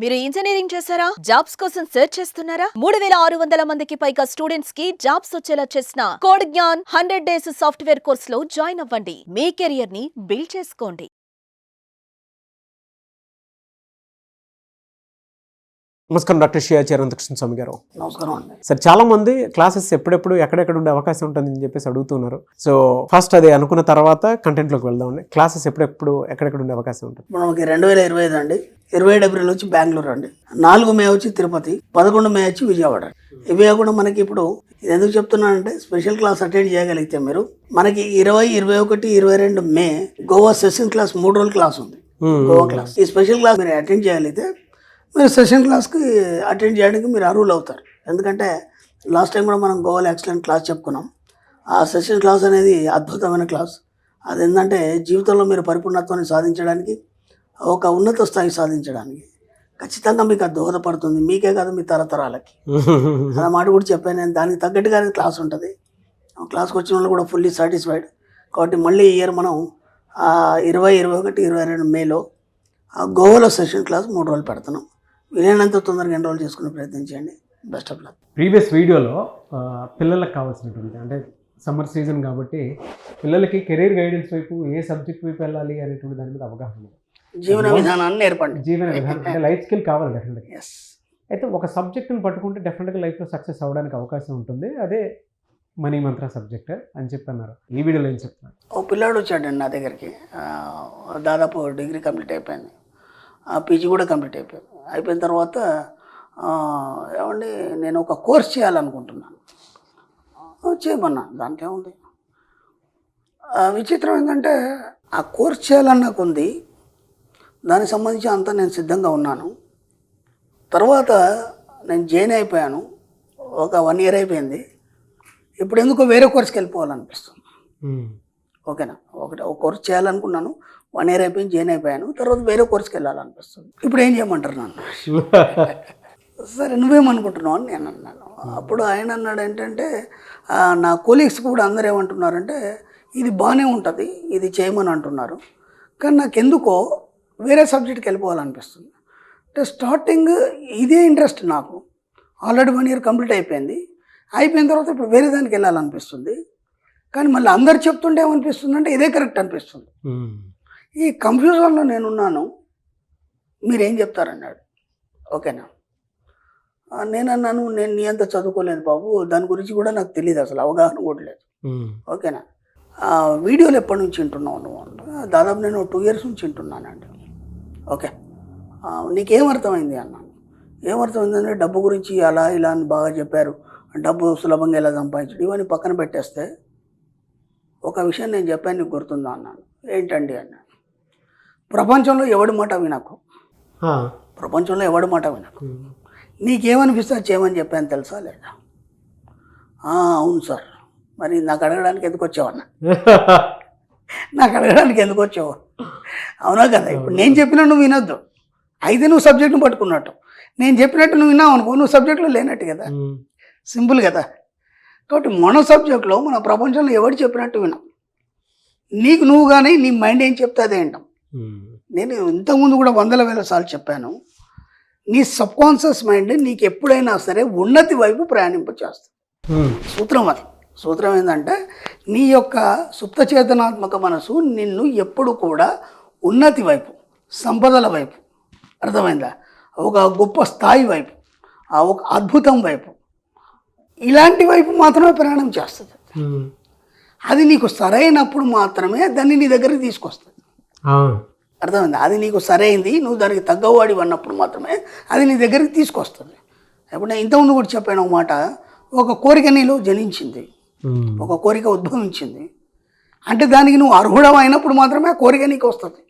మీరు ఇంజనీరింగ్ చేశారా? జాబ్స్ కోసం సెర్చ్ చేస్తున్నారా? 3600 మందికి పైగా స్టూడెంట్స్ కి జాబ్స్ వచ్చేలా చేసిన code Gyan 100 days software course లో జాయిన్ అవ్వండి. మీ కెరియర్ ని బిల్డ్ చేసుకోండి. నమస్కారం డాక్టర్ శ్రీయాచార్య అనంతకృష్ణ స్వామి గారు. నమస్కారం అండి. సార్, చాలా మంది క్లాసెస్ ఎప్పుడెప్పుడు ఎక్కడెక్కడ ఉండే అవకాశం ఉంటుందని చెప్పేసి అడుగుతున్నారు. సో ఫస్ట్ అది అనుకున్న తర్వాత కంటెంట్లోకి వెళ్దామండి. క్లాసెస్ ఎప్పుడెప్పుడు ఎక్కడెక్కడ ఉండే అవకాశం ఉంటుంది? మనకి 2025 అండి. 27 ఏప్రిల్ వచ్చి బెంగళూరు అండి, 4 మే వచ్చి తిరుపతి, 11 మే వచ్చి విజయవాడ. ఇవే కూడా మనకి ఇప్పుడు ఇది ఎందుకు చెప్తున్నానంటే, స్పెషల్ క్లాస్ అటెండ్ చేయగలిగితే మీరు మనకి 20, 21, 22 మే గోవా సెషన్ క్లాస్ 3 రోజుల క్లాస్ ఉంది. గోవా క్లాస్, ఈ స్పెషల్ క్లాస్ మీరు అటెండ్ చేయగలిగితే మీరు సెషన్ క్లాస్కి అటెండ్ చేయడానికి మీరు అర్హులు అవుతారు. ఎందుకంటే లాస్ట్ టైం కూడా మనం గోవాలో ఎక్సలెంట్ క్లాస్ చెప్పుకున్నాం. ఆ సెషన్ క్లాస్ అనేది అద్భుతమైన క్లాస్. అది ఏంటంటే జీవితంలో మీరు పరిపూర్ణత్వాన్ని సాధించడానికి, ఒక ఉన్నత స్థాయి సాధించడానికి ఖచ్చితంగా మీకు అది దోహదపడుతుంది. మీకే కాదు, మీ తరతరాలకి. ఆ మాట కూడా చెప్పాను నేను. దానికి తగ్గట్టుగానే క్లాస్ ఉంటుంది. క్లాస్కి వచ్చిన వాళ్ళు కూడా ఫుల్లీ సాటిస్ఫైడ్. కాబట్టి మళ్ళీ ఈ ఇయర్ మనం 20, 21, 22 మేలో గోవాలో సెషన్ క్లాస్ 3 రోజులు పెడుతున్నాం. వీలైనంత తొందరగా ఎన్రోల్ చేసుకునే ప్రయత్నం చేయండి. Best of luck. ప్రీవియస్ వీడియోలో పిల్లలకు కావాల్సినటువంటి, అంటే సమ్మర్ సీజన్ కాబట్టి పిల్లలకి కెరీర్ గైడెన్స్ వైపు ఏ సబ్జెక్ట్ వైపు వెళ్ళాలి అనేటువంటి దాని మీద అవగాహన ఉంది. జీవన విధానాన్ని నేర్పండి. జీవన విధానం అంటే లైఫ్ స్కిల్ కావాలి డెఫినెట్గా. ఎస్. అయితే ఒక సబ్జెక్ట్ని పట్టుకుంటే డెఫినెట్గా లైఫ్లో సక్సెస్ అవ్వడానికి అవకాశం ఉంటుంది. అదే మనీ మంత్ర సబ్జెక్ట్ అని చెప్పి అన్నారు. ఈ వీడియోలో ఏం చెప్తున్నారు? ఓ పిల్లాడు వచ్చాడండి నా దగ్గరికి. దాదాపు డిగ్రీ కంప్లీట్ అయిపోయింది, పీజీ కూడా కంప్లీట్ అయిపోయింది. అయిపోయిన తర్వాత ఏమండి నేను ఒక కోర్స్ చేయాలనుకుంటున్నాను. చేయమన్నా, దాంట్లో ఉంది. విచిత్రం ఏంటంటే ఆ కోర్స్ చేయాలని నాకు ఉంది. దానికి సంబంధించి అంతా నేను సిద్ధంగా ఉన్నాను. తర్వాత నేను జాయిన్ అయిపోయాను. ఒక 1 ఇయర్ అయిపోయింది. ఇప్పుడు ఎందుకో వేరే కోర్స్కి వెళ్ళిపోవాలనిపిస్తుంది. ఓకేనా, ఒక కోర్స్ చేయాలనుకున్నాను. 1 ఇయర్ అయిపోయింది, జాయిన్ అయిపోయాను. తర్వాత వేరే కోర్స్కి వెళ్ళాలనిపిస్తుంది. ఇప్పుడు ఏం చేయమంటారు నన్ను? సరే నువ్వేమనుకుంటున్నావు అని నేను అన్నాను. అప్పుడు ఆయన అన్నాడు ఏంటంటే, నా కొలీగ్స్ కూడా అందరూ ఏమంటున్నారంటే ఇది బాగానే ఉంటుంది, ఇది చేయమని అంటున్నారు, కానీ నాకు ఎందుకో వేరే సబ్జెక్ట్కి వెళ్ళిపోవాలనిపిస్తుంది. అంటే స్టార్టింగ్ ఇదే ఇంట్రెస్ట్ నాకు. ఆల్రెడీ 1 ఇయర్ కంప్లీట్ అయిపోయింది. అయిపోయిన తర్వాత ఇప్పుడు వేరే దానికి వెళ్ళాలనిపిస్తుంది. కానీ మళ్ళీ అందరు చెప్తుంటే ఏమనిపిస్తుంది అంటే ఇదే కరెక్ట్ అనిపిస్తుంది. ఈ కన్ఫ్యూజన్లో నేనున్నాను, మీరేం చెప్తారన్నాడు. ఓకేనా, నేనన్నాను నేను నీ అంత చదువుకోలేదు బాబు, దాని గురించి కూడా నాకు తెలియదు, అసలు అవగాహన కూడా లేదు. ఓకేనా, వీడియోలు ఎప్పటి నుంచి వింటున్నావు నువ్వు? దాదాపు నేను 2 ఇయర్స్ నుంచి వింటున్నానండి. ఓకే, నీకేం అర్థమైంది అన్నాను. ఏమర్థమైందంటే డబ్బు గురించి అలా ఇలా అని బాగా చెప్పారు, డబ్బు సులభంగా ఎలా సంపాదించడం ఇవన్నీ పక్కన పెట్టేస్తే ఒక విషయం నేను చెప్పాను, నీకు గుర్తుందా అన్నాను. ఏంటండి అన్నాను. ప్రపంచంలో ఎవడి మాట వినకు, ప్రపంచంలో ఎవడి మాట వినకు, నీకేమనిపిస్తే చేయమని చెప్పాను తెలుసా లేదా? అవును సార్, మరి నాకు అడగడానికి ఎందుకు వచ్చావన్నా? నాకు అడగడానికి ఎందుకు వచ్చావు? అవునా కదా. ఇప్పుడు నేను చెప్పినా నువ్వు వినొద్దు, అయితే నువ్వు సబ్జెక్ట్ను పట్టుకున్నట్టు. నేను చెప్పినట్టు నువ్వు విన్నావు అనుకో, నువ్వు సబ్జెక్టులో లేనట్టు కదా. సింపుల్ కదా. కాబట్టి మన సబ్జెక్ట్లో మన ప్రపంచంలో ఎవరు చెప్పినట్టు వినాం. నీకు నువ్వు కానీ నీ మైండ్ ఏం చెప్తే అదే వింటాం. నేను ఇంతకుముందు కూడా 100,000 సార్లు చెప్పాను, నీ సబ్కాన్షియస్ మైండ్ నీకు ఎప్పుడైనా సరే ఉన్నతి వైపు ప్రయాణింపచేస్తుంది. సూత్రం అది. సూత్రం ఏంటంటే నీ యొక్క సుప్త చేతనాత్మక మనసు నిన్ను ఎప్పుడు కూడా ఉన్నతి వైపు, సంపదల వైపు, అర్థమైందా, ఒక గొప్ప స్థాయి వైపు, ఒక అద్భుతం వైపు, ఇలాంటి వైపు మాత్రమే ప్రయాణం చేస్తుంది. అది నీకు సరైనప్పుడు మాత్రమే దాన్ని నీ దగ్గరికి తీసుకొస్తుంది. అర్థమైంది? అది నీకు సరైంది, నువ్వు దానికి తగ్గవాడి అన్నప్పుడు మాత్రమే అది నీ దగ్గరికి తీసుకొస్తుంది. ఇప్పుడు నేను ఇంతకుముందు కూడా చెప్పాను ఒక మాట, ఒక కోరిక నీలో జనించింది, ఒక కోరిక ఉద్భవించింది అంటే దానికి నువ్వు అర్హుడం అయినప్పుడు మాత్రమే ఆ కోరిక నీకు వస్తుంది.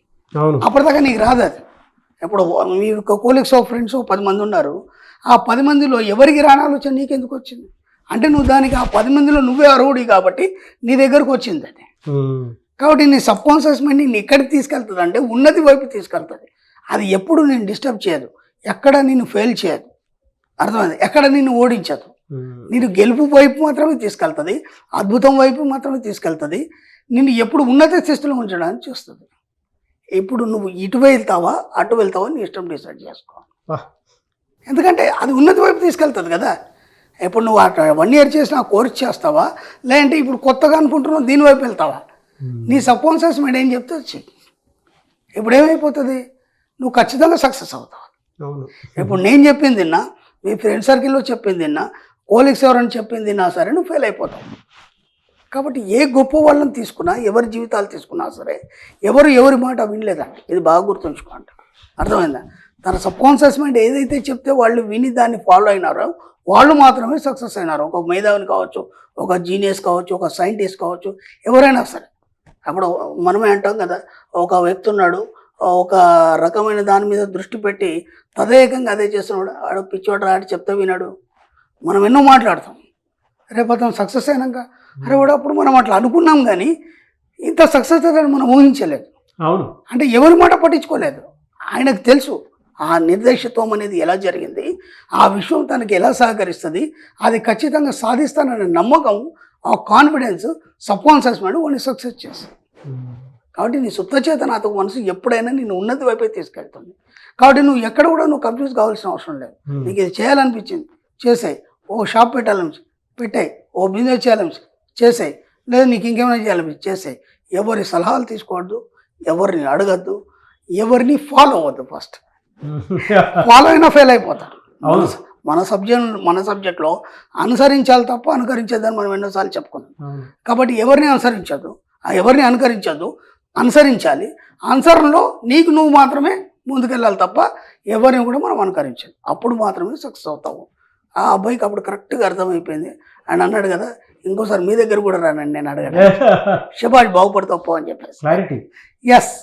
అప్పటిదాకా నీకు రాదు అది. ఇప్పుడు మీ యొక్క కోలీగ్స్ ఆఫ్ ఫ్రెండ్స్ 10 మంది ఉన్నారు, ఆ 10 మందిలో ఎవరికి రాని ఆలోచన నీకెందుకు వచ్చింది అంటే నువ్వు దానికి ఆ 10 మందిలో నువ్వే అర్హుడి కాబట్టి నీ దగ్గరకు వచ్చింది అది. కాబట్టి నీ సబ్కాన్షియస్ మైండ్ నిన్ను ఎక్కడికి తీసుకెళ్తుంది అంటే ఉన్నతి వైపు తీసుకెళ్తుంది. అది ఎప్పుడు నేను డిస్టర్బ్ చేయదు, ఎక్కడ నిన్ను ఫెయిల్ చేయదు, అర్థమైంది, ఎక్కడ నిన్ను ఓడించదు. నేను గెలుపు వైపు మాత్రమే తీసుకెళ్తుంది, అద్భుతం వైపు మాత్రమే తీసుకెళ్తుంది, నిన్ను ఎప్పుడు ఉన్నత స్థితిలో ఉంచడానికి చూస్తుంది. ఇప్పుడు నువ్వు ఇటు వెళ్తావా అటు వెళ్తావా నీ ఇష్టం డిసైడ్ చేసుకో. ఎందుకంటే అది ఉన్నతి వైపు తీసుకెళ్తుంది కదా. ఇప్పుడు నువ్వు 1 year చేసిన ఆ కోర్స్ చేస్తావా, లేదంటే ఇప్పుడు కొత్తగా అనుకుంటున్నావు దీనివైపు వెళ్తావా? నీ సబ్కాన్షియస్ మైండ్ ఏం చెప్తే చెయ్యి. ఇప్పుడు ఏమైపోతుంది, నువ్వు ఖచ్చితంగా సక్సెస్ అవుతావు. అవును. ఇప్పుడు నేను చెప్పింది విన్నా, మీ ఫ్రెండ్ సర్కిల్లో చెప్పింది విన్నా, కోలీగ్స్ ఎవరైనా చెప్పింది విన్నా సరే నువ్వు ఫెయిల్ అయిపోతావు. కాబట్టి ఏ గొప్ప వాళ్ళని తీసుకున్నా, ఎవరి జీవితాలు తీసుకున్నా సరే ఎవరి మాట వినలేదండి. ఇది బాగా గుర్తుంచుకోండి. అర్థమైందా? తన సబ్కాన్షియస్ మైండ్ ఏదైతే చెప్తే వాళ్ళు విని దాన్ని ఫాలో అయినారో వాళ్ళు మాత్రమే సక్సెస్ అయినారు. ఒక మేధావిని కావచ్చు, ఒక జీనియస్ కావచ్చు, ఒక సైంటిస్ట్ కావచ్చు, ఎవరైనా సరే. అప్పుడు మనమే అంటాం కదా, ఒక వ్యక్తి ఉన్నాడు, ఒక రకమైన దాని మీద దృష్టి పెట్టి తదేకంగా అదే చేస్తున్నాడు, ఆడు పిచ్చోడు ఆడు చెప్తే వినాడు. మనం ఎన్నో మాట్లాడతాం, రేపు అతను సక్సెస్ అయినాక అరే వాడు అప్పుడు మనం అట్లా అనుకున్నాం, కానీ ఇంత సక్సెస్ అవుతాడని మనం ఊహించలేదు. అవును. అంటే ఎవరి మాట పట్టించుకోలేదు. ఆయనకు తెలుసు ఆ నిర్దేశత్వం అనేది ఎలా జరిగింది, ఆ విషయం తనకి ఎలా సహకరిస్తుంది, అది ఖచ్చితంగా సాధిస్తాననే నమ్మకం, ఆ కాన్ఫిడెన్స్ సబ్కాన్షియస్ మైండ్ వాడిని సక్సెస్ చేస్తుంది. కాబట్టి నీ సుప్తచేతనాత్మక మనసు ఎప్పుడైనా నేను ఉన్నతి వైపే తీసుకెళ్తుంది. కాబట్టి నువ్వు ఎక్కడ కూడా నువ్వు కన్ఫ్యూజ్ కావాల్సిన అవసరం లేదు. నీకు ఇది చేయాలనిపించింది చేసాయి, ఓ షాప్ పెట్టాలనిపించి పెట్టాయి, ఓ బిజినెస్ చేయాలనిపించి చేసాయి, లేదు నీకు ఇంకేమైనా చేయాలనిపించి చేసాయి. ఎవరి సలహాలు తీసుకోవద్దు, ఎవరిని అడగద్దు, ఎవరిని ఫాలో అవ్వద్దు. ఫస్ట్ ఫాలో అయినా ఫెయిల్ అయిపోతారు. మన సబ్జెక్ట్లో అనుసరించాలి తప్ప అనుకరించద్దని మనం ఎన్నోసార్లు చెప్పుకున్నాం. కాబట్టి ఎవరిని అనుసరించద్దు, ఎవరిని అనుసరించాలి. అనుసరణలో నీకు నువ్వు మాత్రమే ముందుకెళ్ళాలి తప్ప ఎవరిని కూడా మనం అనుకరించాలి. అప్పుడు మాత్రమే సక్సెస్ అవుతావు. ఆ అబ్బాయికి అప్పుడు కరెక్ట్గా అర్థమైపోయింది. ఆయన అన్నాడు కదా, ఇంకోసారి మీ దగ్గర కూడా రానండి నేను అడగాను, శబాష్ బాగుపడతావు అని చెప్పేసి. ఎస్,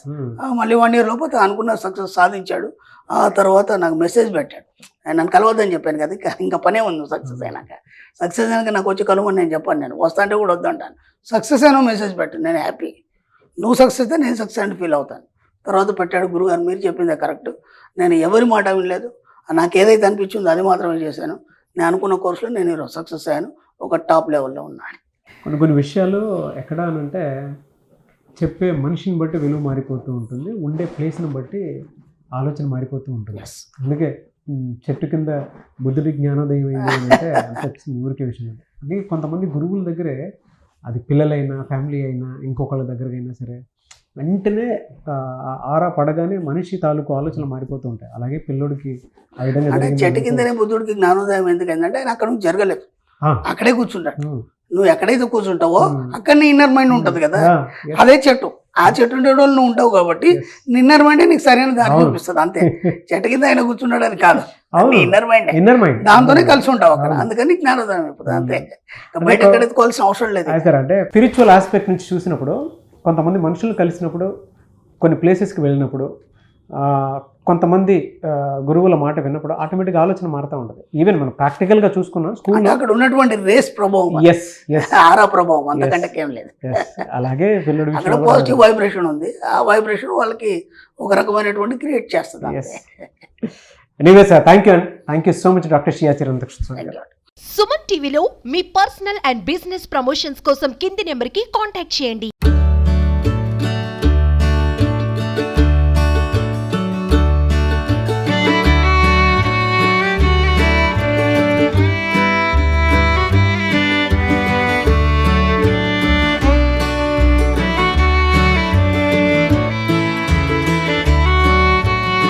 మళ్ళీ 1 year లోపు అనుకున్న సక్సెస్ సాధించాడు. ఆ తర్వాత నాకు మెసేజ్ పెట్టాడు, ఆయన నన్ను కలవద్దని చెప్పాను కదా, ఇంకా పనే ఉంది. సక్సెస్ అయినాక నాకు వచ్చి కలవని నేను చెప్పాను, నేను వస్తా అంటే కూడా వద్దంటాను. సక్సెస్ అయినా మెసేజ్ పెట్టాను, నేను హ్యాపీ. నువ్వు సక్సెస్ అయితే నేను సక్సెస్ అని ఫీల్ అవుతాను. తర్వాత పెట్టాడు, గురుగారు మీరు చెప్పిందే కరెక్ట్, నేను ఎవరి మాట వినలేదు, నాకు ఏదైతే అనిపించిందో అది మాత్రమే చేశాను, నేను అనుకున్న కోర్సులో నేను ఈరోజు సక్సెస్ అయ్యాను, ఒక టాప్ లెవెల్లో ఉన్నాను. కొన్ని విషయాలు ఎక్కడ అంటే చెప్పే మనిషిని బట్టి విలువ మారిపోతూ ఉంటుంది, ఉండే ప్లేస్ని బట్టి ఆలోచన మారిపోతూ ఉంటుంది. అందుకే చెట్టు కింద బుద్ధుడి జ్ఞానోదయం ఏంటి అంటే అంత ఊరికే విషయం. అది కొంతమంది గురువుల దగ్గరే, అది పిల్లలైనా ఫ్యామిలీ అయినా ఇంకొకళ్ళ దగ్గరకైనా సరే, వెంటనే ఆరా పడగానే మనిషి తాలూకు ఆలోచనలు మారిపోతూ ఉంటాయి. అలాగే పిల్లోడికి ఆ విధంగా చెట్టు కిందనే బుద్ధుడికి జ్ఞానోదయం ఎందుకంటే ఆయన అక్కడ నుంచి జరగలేదు, అక్కడే కూర్చుంటాడు. నువ్వు ఎక్కడైతే కూర్చుంటావో అక్కడనే ఇన్నర్ మైండ్ ఉంటుంది కదా, అదే చెట్టు. ఆ చెట్టు ఉండే వాళ్ళు నువ్వు ఉంటావు కాబట్టి ఇన్నర్ మైండ్ నీకు సరైన దారి చూపిస్తుంది. అంతే, చెట్టు కింద ఆయన కూర్చున్నాడు అని కాదు, ఇన్నర్ మైండ్ దాంతోనే కలిసి ఉంటావు అక్కడ, అందుకని జ్ఞానోదయం అయిపోతుంది. అంతే, బయట ఎక్కడ ఎత్తుకోవాల్సిన అవసరం లేదు. అంటే స్పిరిచువల్ ఆస్పెక్ట్ నుంచి చూసినప్పుడు కొంతమంది మనుషులు కలిసినప్పుడు, కొన్ని ప్లేసెస్కి వెళ్ళినప్పుడు, కొంతమంది గురువుల మాట విన్నప్పుడు ఆటోమేటిక్గా ఆలోచన మారుతూ ఉంటుంది. ఈవెన్ మనం ప్రాక్టికల్గా చూసుకున్నాం స్కూల్లో అక్కడ ఉన్నటువంటి రేస్ ప్రభావం, ఆరా ప్రభావం, అంతకంటే ఏం లేదు. అలాగే అక్కడ పాజిటివ్ వైబ్రేషన్ ఉంది, ఆ వైబ్రేషన్ వాళ్ళకి ఒక రకమైనటువంటి క్రియేట్ చేస్తుంది. Anyway sir, thank you so much doctor Shiya Chirantakrishna. Suman టీవీలో మీ పర్సనల్ అండ్ బిజినెస్ ప్రమోషన్స్ కోసం కింది నెంబర్కి కాంటాక్ట్ చేయండి.